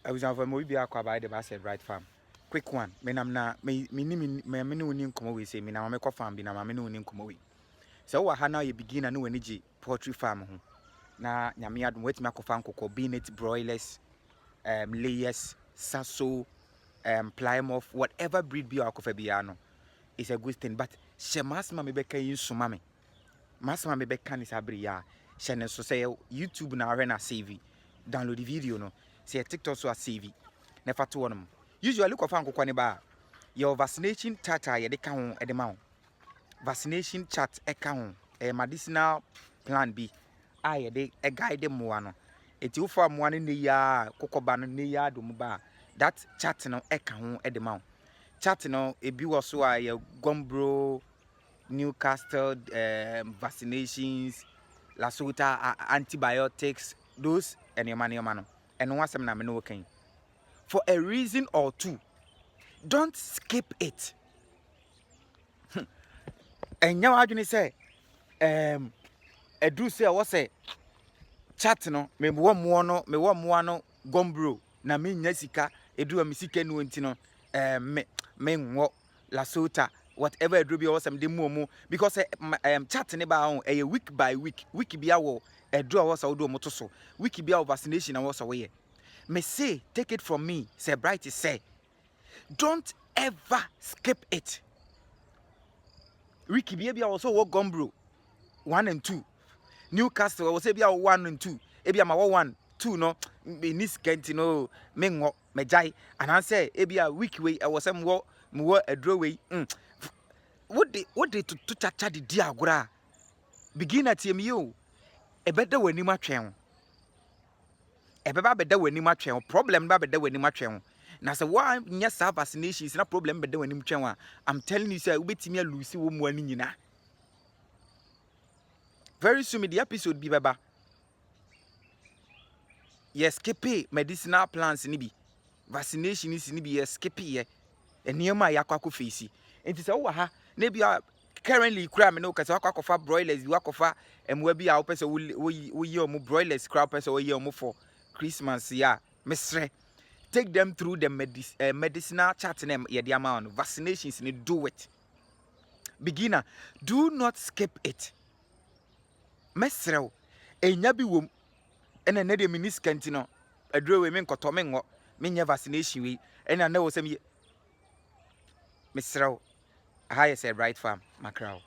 I was on movie by the basket right farm. Quick one. Menam na me unim come we say me na me farm bi na me unim come we. So wa ha na you begin na no energy poultry farm ho. Na nyame adom wetimi akofa nkoko beanet broilers, layers, sasso, plymouth, whatever breed be akofa biya no. It's a good thing, but she masma me beka yin suma me. Masma me beka ni sabri ya. She ne so say YouTube na arena save. Download the video no. Say TikTok so a save. Never to one. Usually look of uncle ba. Your vaccination chart ye de ka ho e de ma ho. Vaccination chart e ka ho. Medicinal plan B. Ye de e guide mo ano. Eti wo fa mo ane ne ya kokoba no ne ya do mo ba. That chart no e ka ho e de ma ho. Chart no ebi wo so a ye Gombro, Newcastle vaccinations, Lasota antibiotics, those and your money no. And one some na me no can. For a reason or two, don't skip it. And now I say do say what say chat no me wo mo no Gombro na me nya sika edu am sika no ntino me nwo Lasota whatever edu bi o some dem mo because chat ne ba on week by week bia wo edu a wo sa wo do mo to so week bia vaccination na wo so we. Me say, take it from me, say Bright say, don't ever skip it. Ricky Baby also work Gombro 1 and 2. Newcastle was say 1 and 2. Ebia ma 1, 2 no. Me nis kenti no mengo mejai. And I say ebia week way I was some wo a draw way. What they to chacha the dia agora. Begin at you. A better when you match him. Ebeba beda wani matwen problem ba beda wani matwen na se wa nya sa vaccination is na problem beda wani matwen wa I'm telling you say ubetimi lose wo mu ani nyina very soon the episode bi beba yes skip medicinal plans ni bi vaccination is ni bi yes skip ye eniema yakwa face enti se wo ha na bia currently kura me no kase wakwa broilers bi wakwa emwa bi a wo pese wo yi omo broilers kura pese wo yi omo for Christmas, yeah, Mister. Take them through the medicinal chart name, yeah, the amount vaccinations, and do it. Beginner, do not skip it. Mister, a nyabi wom, and another minis cantino, a draw women cotoming, many vaccination we, and I know some Mister. I said right farm, Macron.